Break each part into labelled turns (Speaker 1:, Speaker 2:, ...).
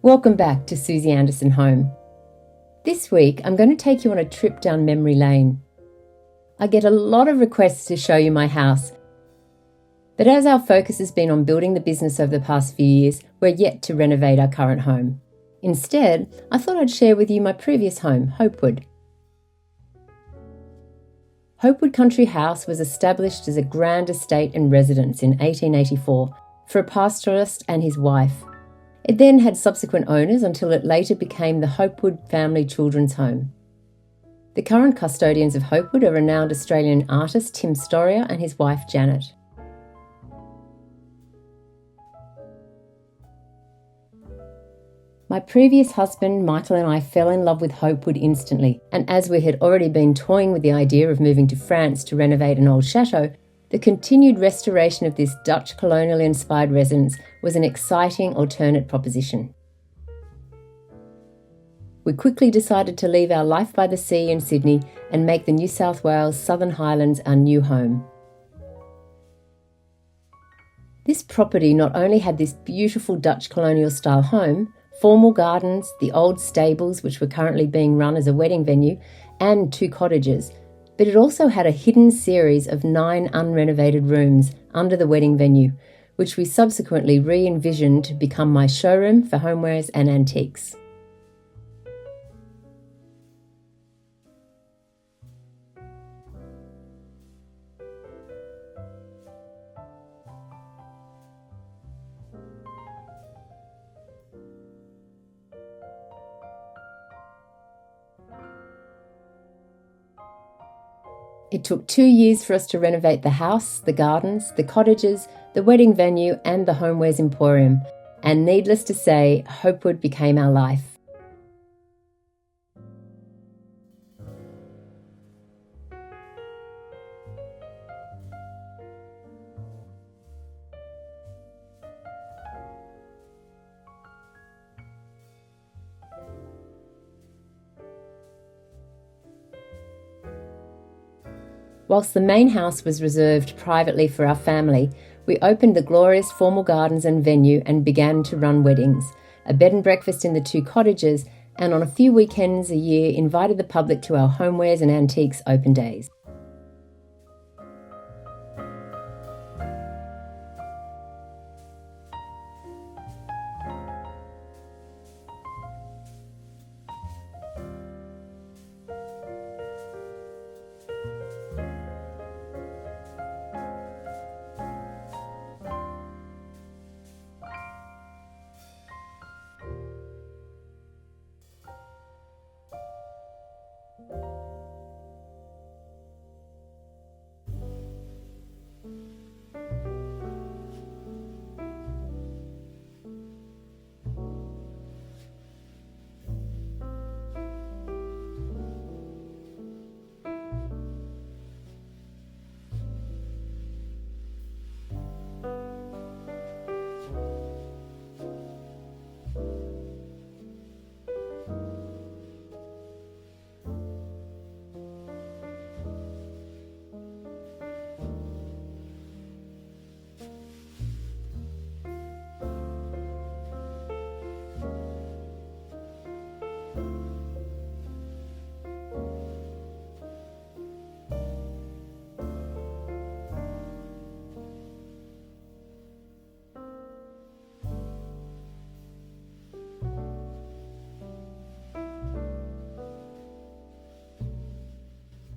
Speaker 1: Welcome back to Suzie Anderson Home. This week, I'm going to take you on a trip down memory lane. I get a lot of requests to show you my house, but as our focus has been on building the business over the past few years, we're yet to renovate our current home. Instead, I thought I'd share with you my previous home, Hopewood. Hopewood Country House was established as a grand estate and residence in 1884 for a pastoralist and his wife. It then had subsequent owners until it later became the Hopewood Family Children's Home. The current custodians of Hopewood are renowned Australian artist Tim Storia and his wife Janet. My previous husband, Michael, and I fell in love with Hopewood instantly, and as we had already been toying with the idea of moving to France to renovate an old chateau, the continued restoration of this Dutch colonial-inspired residence was an exciting alternate proposition. We quickly decided to leave our life by the sea in Sydney and make the New South Wales Southern Highlands our new home. This property not only had this beautiful Dutch colonial-style home, formal gardens, the old stables which were currently being run as a wedding venue, and 2 cottages, but it also had a hidden series of 9 unrenovated rooms under the wedding venue, which we subsequently re-envisioned to become my showroom for homewares and antiques. It took 2 years for us to renovate the house, the gardens, the cottages, the wedding venue and the homewares emporium, and needless to say, Hopewood became our life. Whilst the main house was reserved privately for our family, we opened the glorious formal gardens and venue and began to run weddings, a bed and breakfast in the 2 cottages, and on a few weekends a year invited the public to our homewares and antiques open days.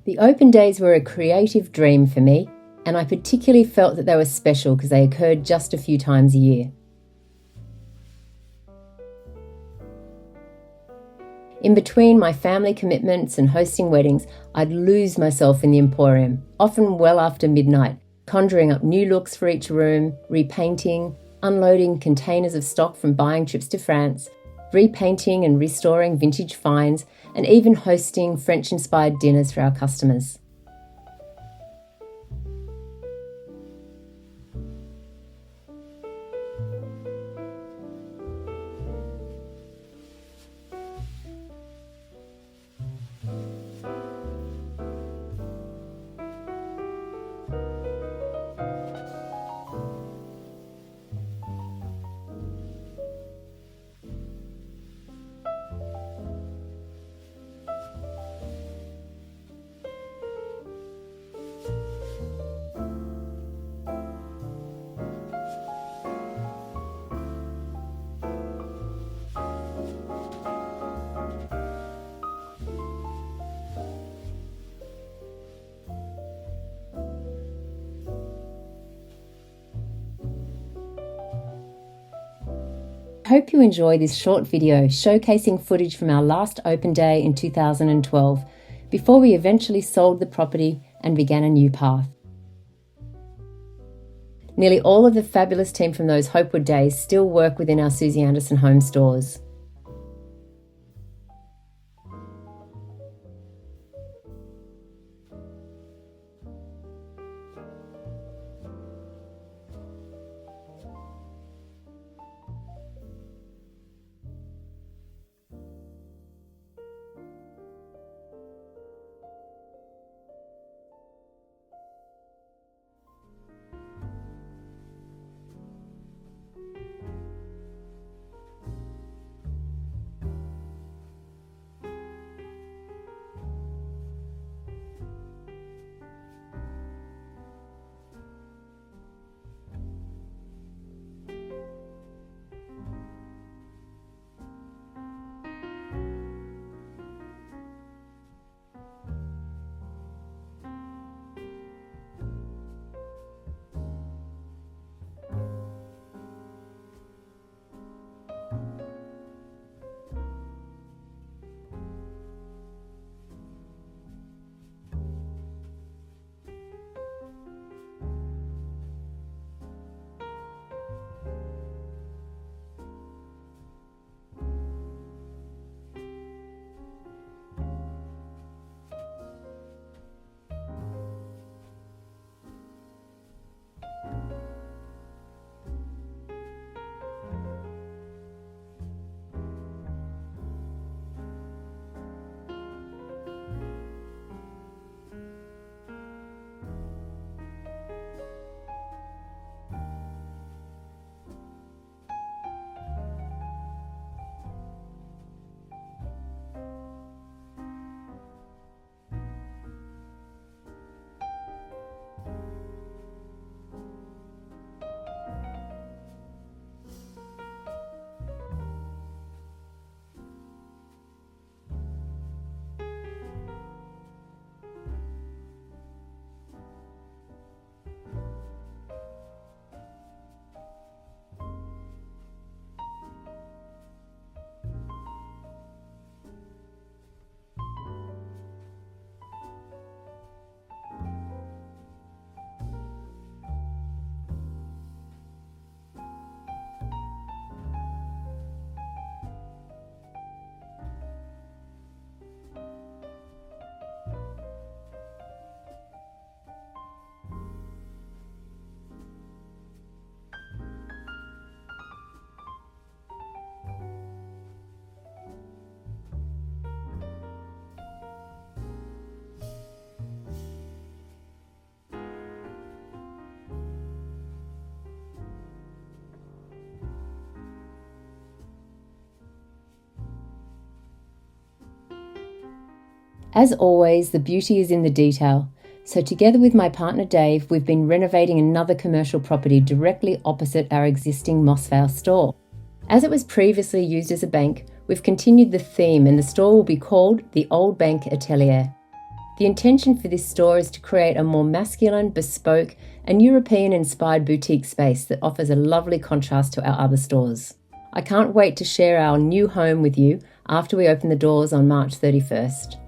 Speaker 1: The open days were a creative dream for me, and I particularly felt that they were special because they occurred just a few times a year. In between my family commitments and hosting weddings, I'd lose myself in the emporium, often well after midnight, conjuring up new looks for each room, repainting, unloading containers of stock from buying trips to France, repainting and restoring vintage finds, and even hosting French-inspired dinners for our customers. hope you enjoy this short video showcasing footage from our last open day in 2012, before we eventually sold the property and began a new path. Nearly all of the fabulous team from those Hopewood days still work within our Suzie Anderson Home stores. As always, the beauty is in the detail. So together with my partner Dave, we've been renovating another commercial property directly opposite our existing Mossvale store. As it was previously used as a bank, we've continued the theme and the store will be called the Old Bank Atelier. The intention for this store is to create a more masculine, bespoke and European-inspired boutique space that offers a lovely contrast to our other stores. I can't wait to share our new home with you after we open the doors on March 31st.